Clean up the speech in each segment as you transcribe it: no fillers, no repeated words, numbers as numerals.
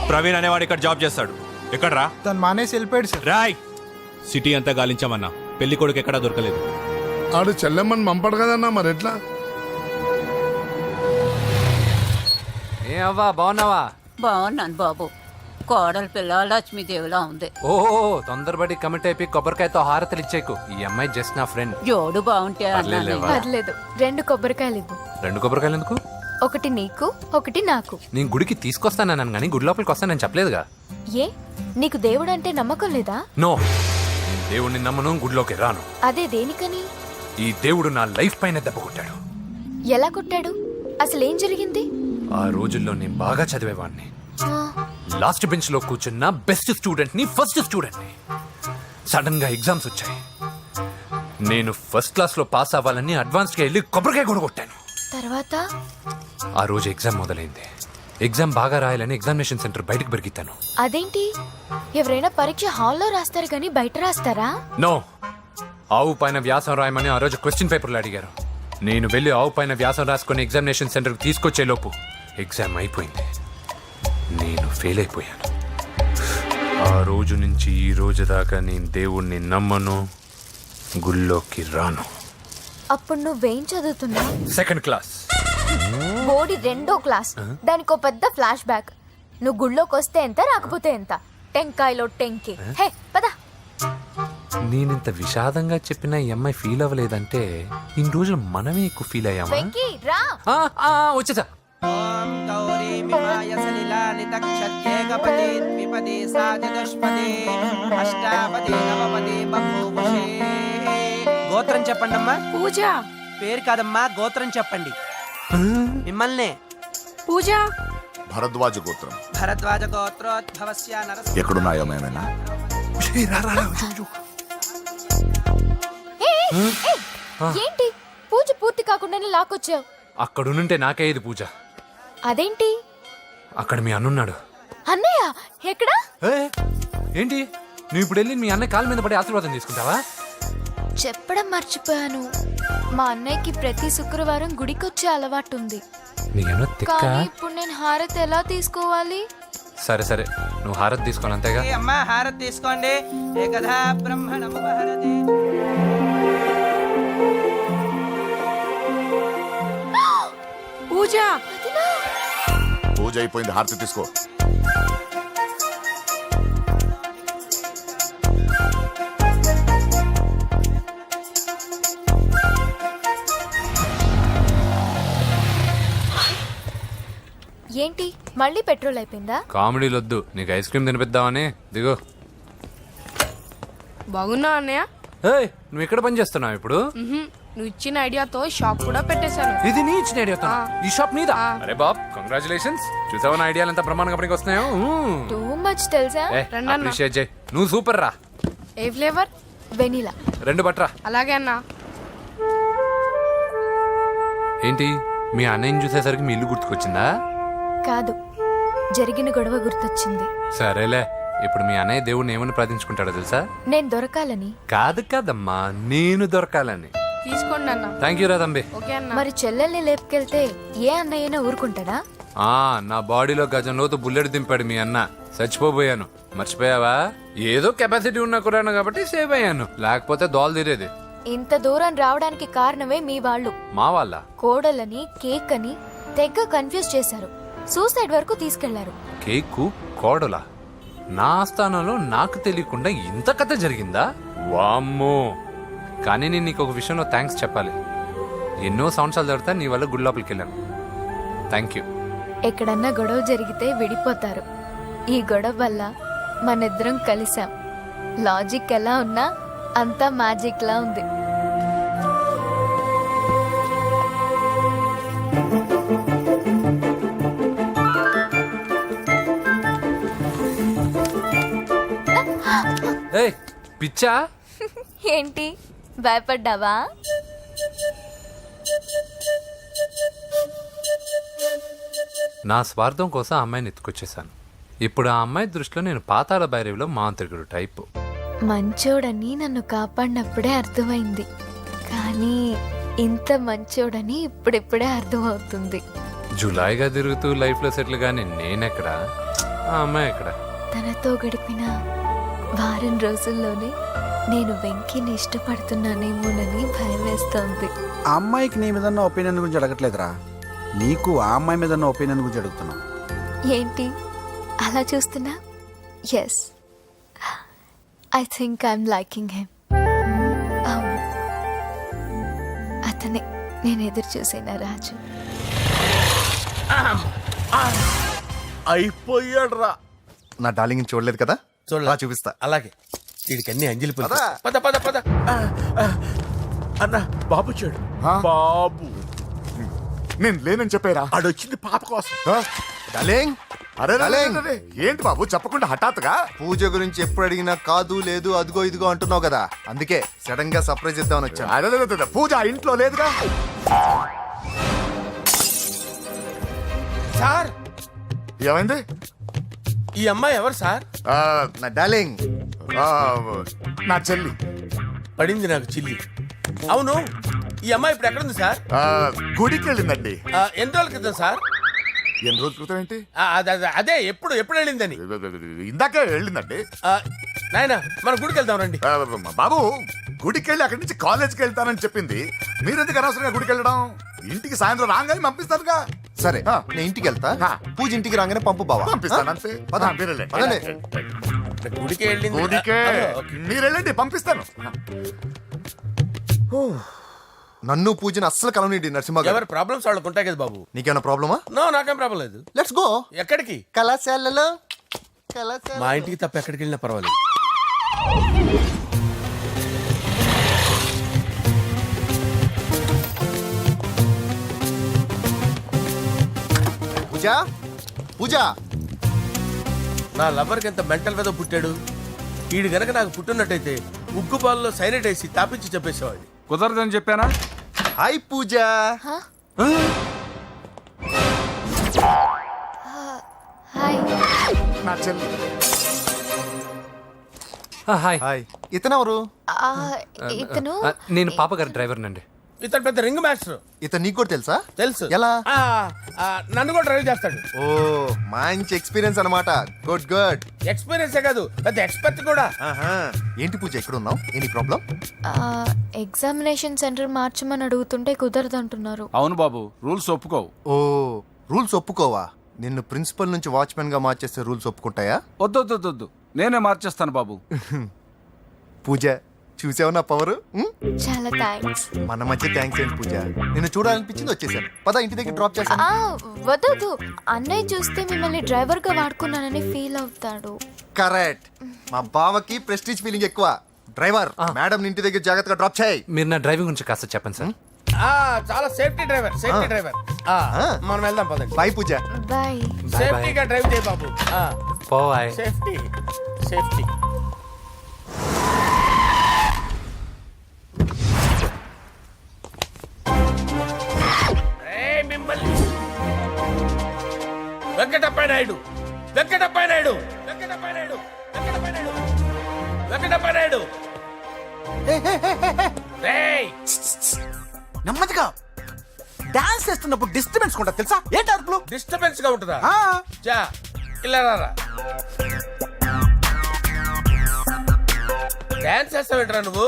ప్రవీణ్ అనేవాడు ఇక్కడ జాబ్ చేస్తాడు. ఎక్కడ్రా? తను మానేసి వెళ్ళిపోయాడు సార్. రాయ్, సిటీ అంతా గాలించామన్నా, పెళ్లి కొడుకు ఎక్కడా దొరకలేదు. ఆడు చెల్లెమ్మని పంపడు కదన్నా, మరి ఎట్లా? ఏ అవ్వా, బాగున్నావా? బాగున్నాను బాబు. కోడల పిల్ల లక్ష్మీదేవిలా ఉంది. ఓహో, తొందరపడి కమిట్ అయిపోయి కొబ్బరికాయతో హారతలు ఇచ్చేకు. ఈ అమ్మాయి జస్ట్ నా ఫ్రెండ్. జోడు బాగుంటే పర్లేదులేవా? పర్లేదు, 2 కొబ్బరికాయలు ఇవ్వు. 2 కొబ్బరికాయలు ఎందుకు? ఒకటి నీకు, ఒకటి నాకు. నేను గుడికి తీసుకొస్తానన్నాను కానీ గుడి లోపలికి వస్తానని చెప్పలేదుగా. ఏ, నీకు దేవుడు అంటే నమ్మకం లేదా? నో, నేను దేవుడిని నమ్మను, గుడిలోకి రాను. అదే దేనికని? ఈ దేవుడు నా లైఫ్ పైన దెబ్బ కొట్టాడు. ఎలా కొట్టాడు? అసలేం జరిగింది? ఆ రోజుల్లో నేను బాగా చదివేవాడిని. ఆ, లాస్ట్ బెంచ్ లో కూర్చున్న బెస్ట్ స్టూడెంట్ ని, ఫస్ట్ స్టూడెంట్ ని. సడన్ గా ఎగ్జామ్స్ వచ్చాయి. నేను ఫస్ట్ క్లాస్ లో పాస్ అవ్వాలని అడ్వాన్స్ గా వెళ్ళి కొబ్బరికాయ కూడా కొట్టాను. తర్వాత? ఆ రోజు ఎగ్జామ్ మొదలైంది. ఎగ్జామ్ బాగా రాయాలని ఎగ్జామినేషన్ సెంటర్ బయటకు పెరిగితాను. అదేంటి, ఎవరైనా పరీక్ష హాల్లో రాస్తారు కానీ బయట రాస్తారా? నో, ఆవు పైన వ్యాసం రాయమని ఆ రోజు క్వశ్చన్ పేపర్లు అడిగారు. నేను వెళ్ళి ఆవు పైన వ్యాసం రాసుకుని ఎగ్జామినేషన్ సెంటర్కి తీసుకొచ్చే లోపు ఎగ్జామ్ అయిపోయింది. నేను ఫెయిల్ అయిపోయాను. ఆ రోజు నుంచి ఈ రోజు దాకా నేను దేవుణ్ణి నమ్మను, గుళ్ళోకి రాను. అప్పుడు నువ్వేం చదువుతున్నావు? Second class. బోడి 2వ క్లాస్. దానికో పెద్ద ఫ్లాష్ బ్యాక్. నువ్వు గుళ్ళోకి వస్తే ఎంత, రాకపోతే ఎంత. టెంకాయలో టెంకి. హే పద. నేనింత విషాదంగా చెప్పిన ఈ అమ్మాయి ఫీల్ అవ్వలేదంటే ఇన్ని రోజులు మనమే ఎక్కువ ఫీల్ అయ్యామా? వెంకీ రా. వచ్చేసా. ఓం గౌరీ మిమాయ సలిలాని తక్షత్యేకపదే ద్విపదే సా చతుష్పదే అష్టాపదే నవపదే బభూవషే. గోత్రం చెప్పండమ్మా. పూజ. పేరు కాదమ్మా, గోత్రం చెప్పండి. మిమ్మల్నే. పూజ. భరద్వాజ గోత్రం. భరద్వాజ గోత్రోద్భవస్య నరసింహ. ఎక్కడున్నాయో మేమేనా? ఏంటి, పూజ పూర్తి కాకుండానే లాక్కొచ్చావు? అక్కడుంటే నాకే ఇది పూజ. అదేంటి? అక్కడ మీ అన్నున్నాడు. అన్నయ్య ఎక్కడా? ఏంటి, నువ్వు ఇప్పుడు వెళ్ళి మీ అన్నయ్య కాళ్ళ మీద పడి ఆశీర్వాదం తీసుకుంటావా? చెప్పడం మర్చిపోయాను. మా అన్నయ్యకి ప్రతి శుక్రవారం గుడికొచ్చే అలవాటు ఉంది. నీకేమో తిక్క. కానీ ఇప్పుడు నేను హారతి ఎలా తీసుకోవాలి? సరే సరే, నువ్వు హారతి తీసుకోవాలి అంతేగా. ఏ అమ్మా, హారతి తీసుకోండి. ఏకదా బ్రహ్మణముపహరతి. పూజ. పూజ అయిపోయింది, హారతి తీసుకో. ఏంటి, మళ్ళీ పెట్రోల్ అయిపోయిందా? కామెడీలు వద్దు, నీకు ఐస్ క్రీమ్ తినిపిద్దామని. దిగో. బాగున్నా అన్నయ్య? ఏయ్, నువ్వు ఇక్కడ పని చేస్తున్నావు ఇప్పుడు? నువ్వు ఇచ్చిన ఐడియాతో షాప్ కూడా పెట్టేశాను. ఇది నీ ఇచ్చిన ఐడియా. ఈ షాప్ నీదా? అరే బాబ్, కంగ్రాచులేషన్స్. చూసావా నా ఐడియాలు ఎంత బ్రహ్మాండంగా పనికి వస్తున్నాయో? టూ మచ్ తెలుసా? అప్రిషియేట్ చేయి. నువ్వు సూపర్ రా. ఏ ఫ్లేవర్? వెనీలా. 2 బట్రా. అలాగే అన్నా. ఏంటి, మీ అన్నయ్యని చూసేసరికి మీ ఇల్లు గుర్తుకొచ్చిందా? కాదు, జరిగిన గొడవ గుర్తొచ్చింది. సరేలే, ఇప్పుడు మీ అన్నయ్య దేవుడిని ఏమని ప్రార్థించుకుంటాడో తెలుసా? నేను దొరకాలని. కాదు కాదమ్మా, నేను దొరకాలని. తీసుకోండి అన్న. థ్యాంక్ యూ రా తంబి. ఓకే అన్న. మరి చెల్లెల్ని లేపుకెళ్తే ఏ అన్నయ్యనా ఊరుకుంటాడా? నా బాడీలో గజం లోతు బుల్లెట్ దింపాడు మీ అన్న. చచ్చిపోబోయాను. మర్చిపోయావా? ఏదో కెపాసిటీ ఉన్న కురాను కాబట్టి సేవ్ అయ్యాను, లేకపోతే దోలు తీరేది. ఇంత దూరం రావడానికి కారణమే మీ వాళ్ళు. మా వాళ్ళ కోడలని కేక్ అని తెగ కన్ఫ్యూజ్ చేశారు. సూసైడ్ వరకు తీసుకెళ్లారు. కేకు కోడలా? నా ఆస్థానంలో నాకు తెలియకుండా ఇంత కథ జరిగిందా? వామ్మో. కానీ నేను నీకు ఒక విషయంలో థ్యాంక్స్ చెప్పాలి. ఎన్నో సంవత్సరాలు జరుగుతా నీ వల్ల గుడి లోపలికి వెళ్ళాను. Thank you. ఎక్కడన్నా గొడవ జరిగితే విడిపోతారు. ఈ గొడవ వల్ల మనిద్దరం కలిసాం. లాజిక్ ఎలా ఉన్నా అంతా మ్యాజిక్ లా ఉంది. ఏయ్ పిచ్చా, ఏంటి భయపడ్డావా? నా స్వార్థం కోసం ఆ అమ్మాయిని ఎత్తుకొచ్చేసాను. ఇప్పుడు ఆ అమ్మాయి దృష్టిలో నేను పాతాళ భైరవిలో మాంత్రికుడు టైపు. మంచోడని నన్ను కాపాడినప్పుడే అర్థమైంది, కానీ ఇంత మంచోడని ఇప్పుడిప్పుడే అర్థమవుతుంది. జులాయిగా తిరుగుతూ లైఫ్ లో సెటిల్ గాని నేనెక్కడా? ఆ అమ్మాయి ఇక్కడ. తనతో గడిపిన వారం రోజుల్లోనే నేను వెంకీని ఇష్టపడుతున్నానేమోనని భయం వేస్తోంది. ఆ అమ్మాయికి నీ మీద ఉన్న ఒపీనియన్ గురించి అడగట్లేదురా, నీకు ఆ అమ్మాయి మీద ఉన్న ఒపీనియన్ గురించి అడుగుతున్నావు. ఏంటి అలా చూస్తున్నా? Yes, I think I'm liking him. అవును, అతనే నేను ఎదురు చూసిన రాజు. అయిపోయాడు రా. నా డార్లింగ్ చూడలేదు కదా, చూడలా చూపిస్తా. అలాగే వీడికి అన్ని అంజలి పులుసు. పద. పద పద పద. అన్న బాబు వచ్చాడు. బాబు నేను లేనని చెప్పారా? ఆడొచ్చింది పాప కోసం. డార్లింగ్, అరే డార్లింగ్. ఏంటి బాబు చెప్పకుండా హఠాత్తుగా? పూజ గురించి ఎప్పుడు అడిగినా కాదు లేదు అదిగో ఇదిగో అంటున్నావు కదా, అందుకే సడన్ గా సర్ప్రైజ్ ఇద్దామని వచ్చాను. అరే పూజ ఆ ఇంట్లో లేదుగా. సార్ ఏమైంది? ఈ అమ్మాయి ఎవరు సార్? ఆ, నా డార్లింగ్, ఆ, నా చెల్లి. పడింది నాకు చిల్లి. అవును, ఈ అమ్మాయి ఇప్పుడు ఎక్కడుంది సార్? ఆ, గుడికి వెళ్ళిందండి. ఎన్ని రోజుల క్రితం సార్? ఎన్ని రోజుల క్రితం ఏంటి? అదే ఎప్పుడు ఎప్పుడు వెళ్ళిందని. ఇందాకే వెళ్ళిందండి. నాయన మన గుడికి వెళ్దాం రండి. ఆ, బాబు గుడికి వెళ్ళి అక్కడి నుంచి కాలేజీకి వెళ్తానని చెప్పింది. మీరెందుకు అనవసరంగా గుడికి వెళ్ళడం? ఇంటికి సాయంత్రం రాగానే పంపిస్తానుగా. సరే ఆ. నేను ఇంటికి వెళ్తా, ఆ. పూజ ఇంటికి రాగానే పంపు బావా. పంపిస్తాను అంతే. పద. ఆ, మీరు వెళ్ళండి. పదండి. గుడికి వెళ్ళింది. గుడికే ఓకే. మీరు వెళ్ళండి, పంపిస్తాను. నన్ను పూజని అస్సలు కలవనీయండి నరసింహ గారు. ఎవరి ప్రాబ్లమ్స్ వాళ్ళకు ఉంటాయి కదా బాబు. నీకేమైనా ప్రాబ్లమా? నో, నాకేం ప్రాబ్లం లేదు. Let's go. ఎక్కడికి? కళాశాలలో కళాశాల. మా ఇంటికి తప్ప ఎక్కడికి వెళ్ళినా పర్వాలేదు. పూజ, పూజ. నా లవర్కి ఎంత మెంటల్ వెద పుట్టాడు. వీడు గనక నాకు పుట్టినట్టయితే ఉగ్గు పాలలో సైనట్ వేసి తాపించి చెప్పేసేవాడిని. కుదరదని చెప్పానా? హాయ్ పూజ. హాయ్. నా చెల్లి. హాయ్. హాయ్. ఇతనెవరు? ఇతను నేను పాప గారి డ్రైవర్ నండి. ఇతను పెద్ద రింగ్ మాస్టర్. ఇతను నీకు కూడా తెలుసా? తెలుసు. ఎలా? నన్ను కూడా డ్రైవ్ చేస్తాడు. ఓ మంచి ఎక్స్పీరియన్స్ అన్నమాట. Good good. ఎక్స్పీరియన్సే కాదు, పెద్ద ఎక్స్పర్ట్ కూడా. ఏంటి పూజ ఎక్కడ ఉన్నావు? Any problem? ఎగ్జామినేషన్ సెంటర్ మార్చమని అడుగుతుంటే కుదరదంటున్నారు. అవును బాబు, రూల్స్ ఒప్పుకోవు. ఓ రూల్స్ ఒప్పుకోవా? నిన్ను ప్రిన్సిపల్ నుంచి వాచ్మెన్ గా మార్చేస్తే రూల్స్ ఒప్పుకుంటాయా? వద్దు, నేనే మార్చేస్తాను బాబు. పూజ చూసావు నా పవర్? చాలా థ్యాంక్స్. మన మధ్య థ్యాంక్స్ ఏంటి పూజ, నిన్ను చూడాలనిపించింది వచ్చేసాను. పద ఇంటి దగ్గర డ్రాప్ చేస్తాను. వద్దు, అన్నయ్య చూస్తే మిమ్మల్ని డ్రైవర్ గా వాడుకున్నానని ఫీల్ అవుతాడు. కరెక్ట్. మా బావకి ప్రెస్టీజ్ ఫీలింగ్ ఎక్కువ. డ్రైవర్, మేడం ఇంటి దగ్గర జాగ్రత్తగా డ్రాప్ చేయి. మీరు నా డ్రైవింగ్ గురించి కాస్త చెప్పండి సార్. చాలా సేఫ్టీ డ్రైవర్. మనం వెళ్దాం పదండి. బాయ్ పూజ. బాయ్. సేఫ్టీగా డ్రైవ్ చేయ బాబు. పోయ్. Safety safety. వెంకటప్ప నాయుడు, వెంకటప్ప నాయుడు, వెంకటప్ప నాయుడు, వెంకటప్ప నాయుడు, వెంకటప్ప నాయుడు. నెమ్మదిగా డాన్స్ చేస్తున్నప్పుడు డిస్టర్బెన్స్ ఉంటా తెలుసా? ఏంటి అరుపులు? డిస్టర్బెన్స్ గా ఉంటుందా? చా ఇలా రారా. డాన్స్ చేస్తావేంట్రా నువ్వు?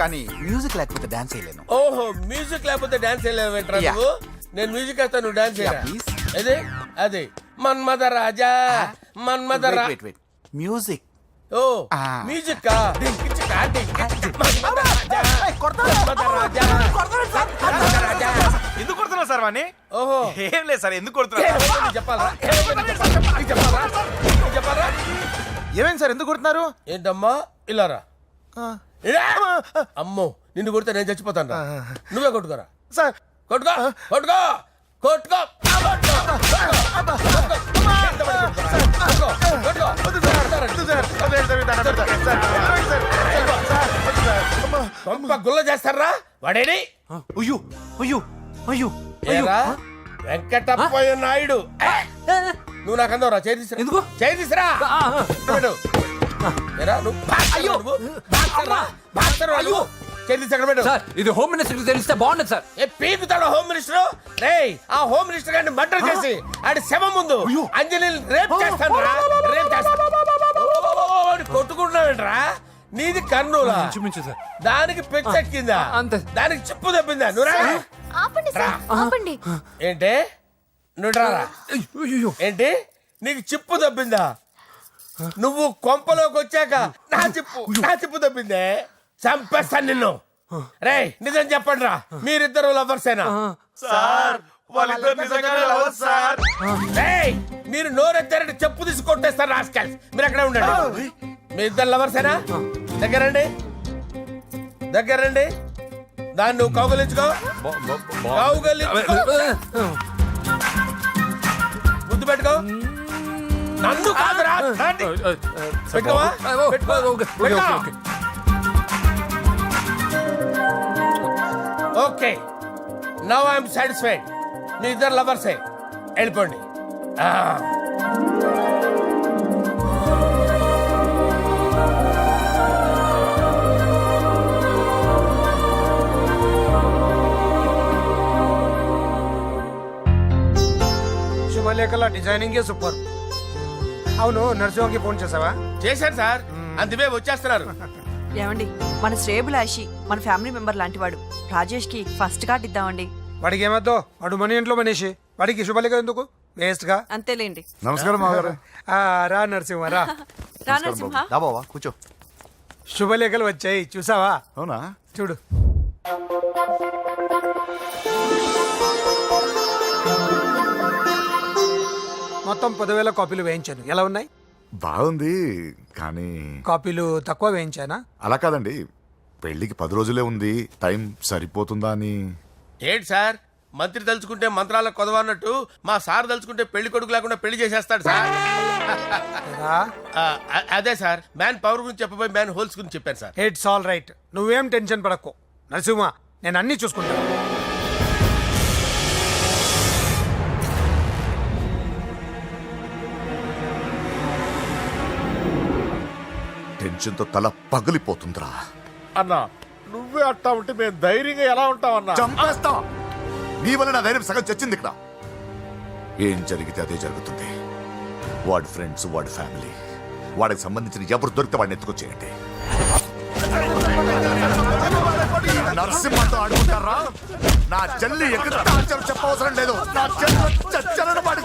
కానీ మ్యూజిక్ లేకపోతే డాన్స్ చేయలేను. ఓహో, మ్యూజిక్ లేకపోతే డాన్స్ చేయలేవేంట్రా నువ్వు? నేను మ్యూజిక్ వేస్తా, నువ్వు డాన్స్ చేయరా? అదే అదే మన్మద రాజా, మన్మద మ్యూజిక్. ఓ మ్యూజిక్ కా? మన్మద రాజా, మన్మద రాజా, మన్మద రాజా. ఎందుకు కొడుతున్నా సార్ వాణ్ణి? ఓహో, ఏం లేదు సార్, ఎందుకు కొడుతున్నా? చెప్పాలా? చెప్పాలా? ఏమైంది సార్, ఎందుకు కొడుతున్నారు? ఏంటమ్మా ఇలారా. అమ్మో, నిన్ను కొడితే నేను చచ్చిపోతాను. నువ్వే కొట్టుకోరా సార్. కొట్టుకో కొట్టుకో కొట్టుకో. గుల్ల చేస్తారా వాడేడి? అయ్యో అయ్యో అయ్యో ఏరా వెంకటప్ప నాయుడు, నువ్వు నాకు అందవరా? చేయి తీసురా. ఎందుకు? చేయి తీసురా. ఏరా నువ్వు చేతి అక్కడ పెట్టు సార్ ఇది హోమ్ మినిస్టర్ తెలిస్తే బాగుండదు సార్. ఏ పీకుతాడు హోమ్ మినిస్టర్ రేయ్ ఆ హోమ్ మినిస్టర్ గారిని మర్డర్ చేసి ఆడి శవం ముందు అంజలి రేప్ చేస్తాను రేప్ చేస్తాను కొట్టుకుంటున్నావేంట్రా నీది కర్నూలా చూపించు సార్. దానికి పెచ్చెక్కిందా అంతే. దానికి చిప్పు తప్పిందా నువ్వురా ఆపండి సార్ ఆపండి. ఏంటి నువ్వు రారా ఏంటి నీకు చిప్పు తప్పిందా నువ్వు కొంపలోకి వచ్చాక నా చిప్పు తప్పిందే చంపేస్తాను నిన్ను రేయ్ నిజం చెప్పండి రా మీరిద్దరు లవర్సేనా రేయ్ మీరు నోరెత్తారంటే చెప్పు తీసి కొట్టేస్తారు రాస్కల్స్ మీరు ఎక్కడ ఉండండి మీ ఇద్దరు లవర్సేనా దగ్గరండి దాన్ని నువ్వు కౌగలించుకో ముద్దు పెట్టుకో నన్ను కాదురా రండి. పెట్టుకోవా? పెట్టుకో. ఓకే నౌ ఐఎమ్ సాటిస్ఫైడ్ మీ ఇద్దరు లవర్సే వెళ్ళిపోండి శుభలేఖల డిజైనింగ్ సూపర్. అవును నరసింహకి ఫోన్ చేసావా? చేశాను సార్ అందువే వచ్చేస్తున్నారు ఏమండి మన శ్రేయబులాషి మన ఫ్యామిలీ మెంబర్ లాంటివాడు రాజేష్ కి ఫస్ట్ కార్డ్ ఇద్దామండి. వాడికి ఏమద్దో వాడు మన ఇంట్లో మనిషి వాడికి శుభలేఖ ఎందుకు వేస్ట్ గా. అంతేలేండి. నమస్కారం మామగారు. రా నరసింహ రా. రా నరసింహ. బావా కూర్చో. శుభలేఖలు వచ్చాయి చూసావా? అవునా? చూడు. మొత్తం 10,000 కాపీలు వేయించాను. ఎలా ఉన్నాయి? బాగుంది కానీ కాపీలు తక్కువ వేయించానా? అలా కాదండి, పెళ్లికి 10 రోజులే ఉంది, టైం సరిపోతుందా అని. ఏంటి సార్ మంత్రి తలుచుకుంటే మంత్రాలకు కొదవన్నట్టు మా సార్ తలుచుకుంటే పెళ్లి కొడుకు లేకుండా పెళ్లి చేసేస్తాడు సార్. అదే సార్ మ్యాన్ పవర్ గురించి చెప్పబోయి మ్యాన్ హోల్స్ గురించి చెప్పాను సార్. It's all right. నువ్వేం టెన్షన్ పడకు నరసింహ, నేను అన్ని చూసుకుంటాను. టెన్షన్తో తల పగిలిపోతుందిరా. అన్నా నువ్వే అట్టా ఉంటే మేము ధైర్యంగా ఎలా ఉంటామన్నా? చంపేస్తా. నీ వల్ల నా ధైర్యం సగం చచ్చింది ఇక్కడ. ఏం జరిగితే అదే జరుగుతుంది. వాడి ఫ్రెండ్స్, వాడి ఫ్యామిలీ, వాడికి సంబంధించిన ఎవరు దొరికితే వాడిని ఎత్తుకొచ్చేయండి. నరసింహతో ఆడుకుంటారా? నా చెల్లి ఎక్కడ చెప్పవసరం లేదు. నా చెల్లి చచ్చలను వాడి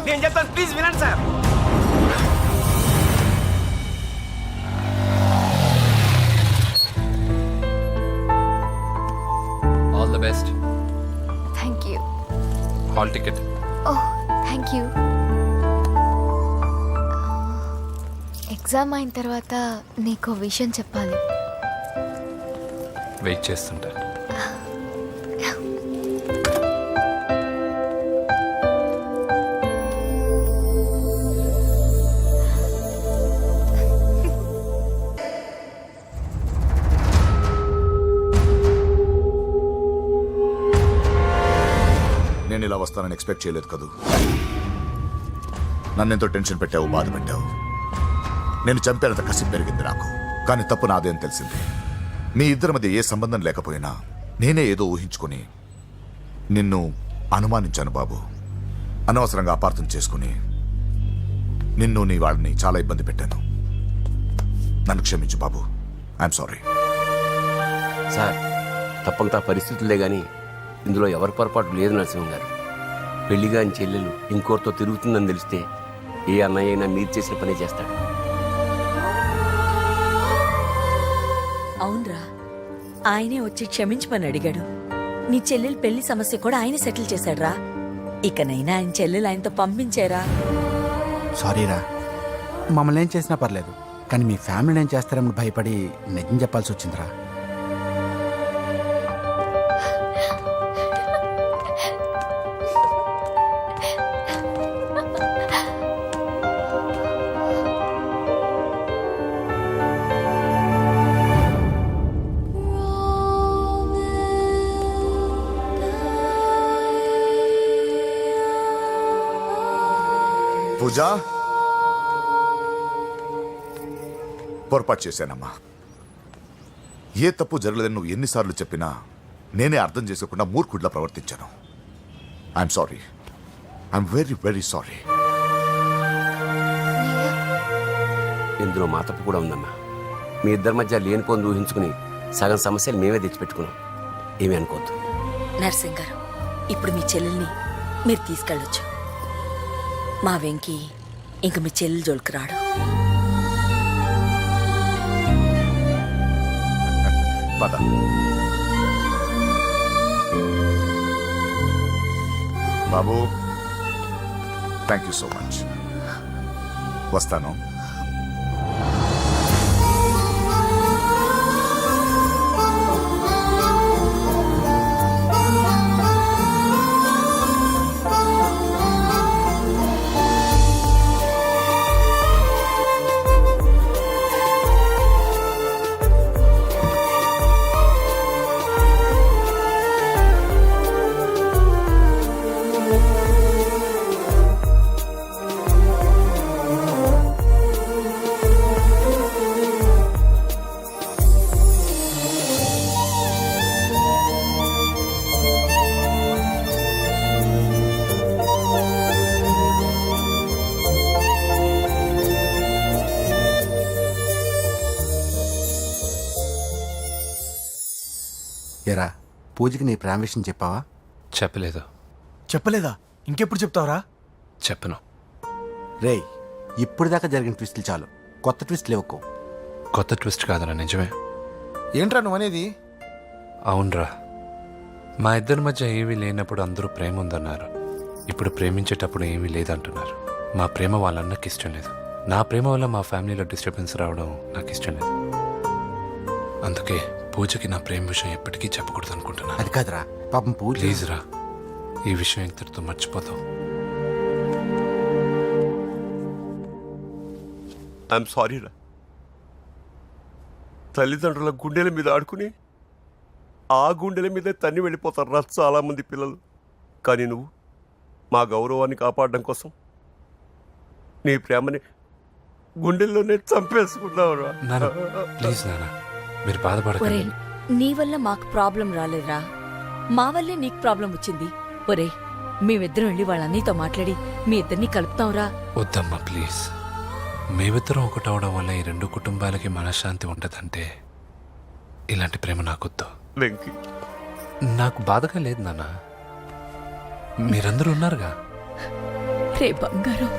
నేను చెప్తాను ప్లీజ్ వినండి sir. All the best. Thank you. Hall ticket. Oh thank you. Exam అయిన తర్వాత నీకు విషయం చెప్పాలి. వెయిట్ చేస్తుంటా. నేను ఇలా వస్తానని ఎక్స్పెక్ట్ చేయలేదు కదూ. నన్నెంతో టెన్షన్ పెట్టావు, బాధ పెట్టావు. నేను చంపేంత కసి పెరిగింది నాకు. కానీ తప్పు నాదేం తెలిసింది. మీ ఇద్దరి మధ్య ఏ సంబంధం లేకపోయినా నేనే ఏదో ఊహించుకొని నిన్ను అనుమానించాను బాబు. అనవసరంగా అపార్థం చేసుకుని నిన్ను నీ వాళ్ళని చాలా ఇబ్బంది పెట్టాను. నన్ను క్షమించు బాబు. I'm sorry. సార్ తప్పంతా పరిస్థితులే కానీ ఇందులో ఎవరి పొరపాటు లేదు నరసింహ గారు. పెళ్లిగాని చెల్లెలు ఇంకోరితో తిరుగుతుందని తెలిస్తే ఏ అన్నయ్య అయినా మీరు చేసిన పనే చేస్తాడు. అవునరా ఆయనే వచ్చి క్షమించమని అడిగాడు. నీ చెల్లెలు పెళ్లి సమస్య కూడా ఆయన సెటిల్ చేశాడ్రా. ఇకనైనా ఆయన చెల్లెలు ఆయనతో పంపించారా? సారీరా, మమ్మల్ని ఏం చేసినా పర్లేదు, కానీ మీ ఫ్యామిలీని ఏం చేస్తారని భయపడి నిజం చెప్పాల్సి వచ్చిందిరా. పూజ, పొరపాటు చేశానమ్మా. ఏ తప్పు జరగలేదని నువ్వు ఎన్నిసార్లు చెప్పినా నేనే అర్థం చేసుకోకుండా మూర్ఖుడిలా ప్రవర్తించాను. I'm sorry. I'm very very sorry. ఇందులో మా తప్పు కూడా ఉందమ్మా. మీ ఇద్దరి మధ్య లేనిపోని ఊహించుకుని సగం సమస్యలు మేమే తెచ్చిపెట్టుకున్నాం. ఏమీ అనుకోవద్దు. నర్సింగ్ గారు, ఇప్పుడు మీ చెల్లెల్ని మీరు తీసుకెళ్ళొచ్చు. మా వెంకీ ఇంక మీ చెల్లెలు జోలికి రాడు. పద. బాబు, థ్యాంక్ యూ సో మచ్. వస్తాను. ఎరా, పూజకి నీ ప్రేమ విషయం చెప్పావా? చెప్పలేదు. చెప్పలేదా? ఇంకెప్పుడు చెప్తావరా? చెప్పను. రేయ్, ఇప్పుడు దాకా జరిగిన ట్విస్టులు చాలు, కొత్త ట్విస్ట్ లేవుకో. కొత్త ట్విస్ట్ కాదురా, నిజమే. ఏంట్రా నువ్వు అనేది? అవునరా, మా ఇద్దరి మధ్య ఏమీ లేనప్పుడు అందరూ ప్రేమ ఉందన్నారు. ఇప్పుడు ప్రేమించేటప్పుడు ఏమీ లేదంటున్నారు. మా ప్రేమ వాళ్ళన్నకి ఇష్టం లేదు. నా ప్రేమ వల్ల మా ఫ్యామిలీలో డిస్టర్బెన్స్ రావడం నాకు ఇష్టం లేదు. అందుకే పూజకి నా ప్రేమ విషయం ఎప్పటికీ చెప్పకూడదు అనుకుంటున్నా. అది కాదురా, పాపం పూజ. ప్లీజ్ రా, ఈ విషయం ఇంతటితో మర్చిపోతాం. ఐఎమ్ సారీ రా. తల్లిదండ్రుల గుండెల మీద ఆడుకుని ఆ గుండెల మీద తన్ని వెళ్ళిపోతారు రా చాలామంది పిల్లలు. కానీ నువ్వు మా గౌరవాన్ని కాపాడడం కోసం నీ ప్రేమని గుండెల్లోనే చంపేసుకున్నావురా. నాన్న, ప్లీజ్ నాన్న, మీరు బాధపడకండి. నీ వల్ల మాకు ప్రాబ్లం రాలేదురా, మా వల్లే నీకు ప్రాబ్లం వచ్చింది. ఒరే, మేమిద్దరం వెళ్ళి వాళ్ళ అన్నయ్యతో మాట్లాడి మీ ఇద్దరిని కలుపుతాంరా. వద్దమ్మా ప్లీజ్. మేమిద్దరం ఒకటవడం వల్ల ఈ రెండు కుటుంబాలకి మనశ్శాంతి ఉండదంటే ఇలాంటి ప్రేమ నాకొద్దు. వెంకీ, నాకు బాధగా లేదు నాన్న, మీరందరూ ఉన్నారుగా. రే బంగారం.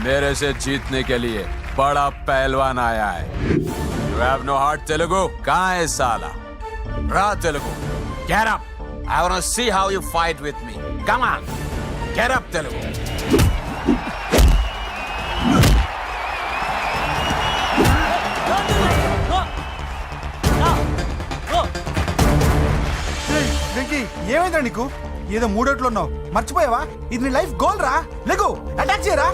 मेरे से जीतने के लिए बड़ा पहलवान आया है. You have no heart, Telugu? कहाँ है साला? Ra Telugu, get up. I want to see how you fight with me. Come on, get up, Telugu. Venky, ఏమైందా నీకు? ఏదో మూడోట్లో ఉన్నావు, మర్చిపోయావా? ఇది నీ లైఫ్ గోల్ రా. లెగో, అటాక్ చేయరా.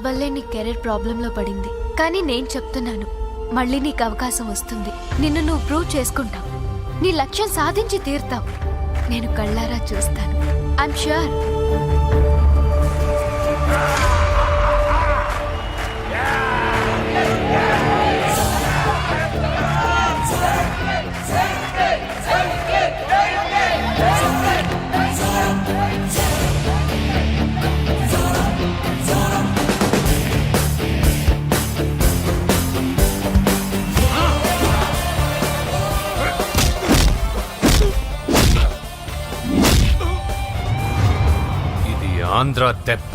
వల్లే నీ కెరీర్ ప్రాబ్లంలో పడింది. కానీ నేను చెప్తున్నాను, మళ్ళీ నీకు అవకాశం వస్తుంది. నిన్ను నువ్వు ప్రూవ్ చేసుకుంటావు. నీ లక్ష్యం సాధించి తీరుతావు. నేను కళ్ళారా చూస్తాను. I'm sure. ఇది ఆంధ్ర దెబ్బ.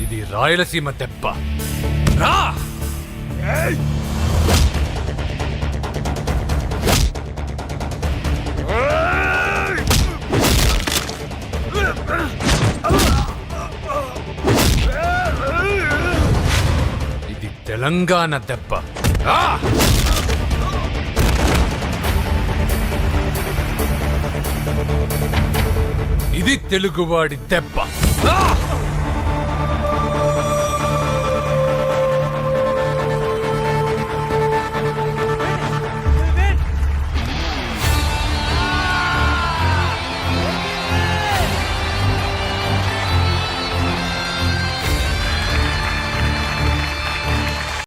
ఇది రాయలసీమ దెబ్బ. రా! ఇది తెలంగాణ దెబ్బ. రా! ఇది తెలుగువాడి దెబ్బ.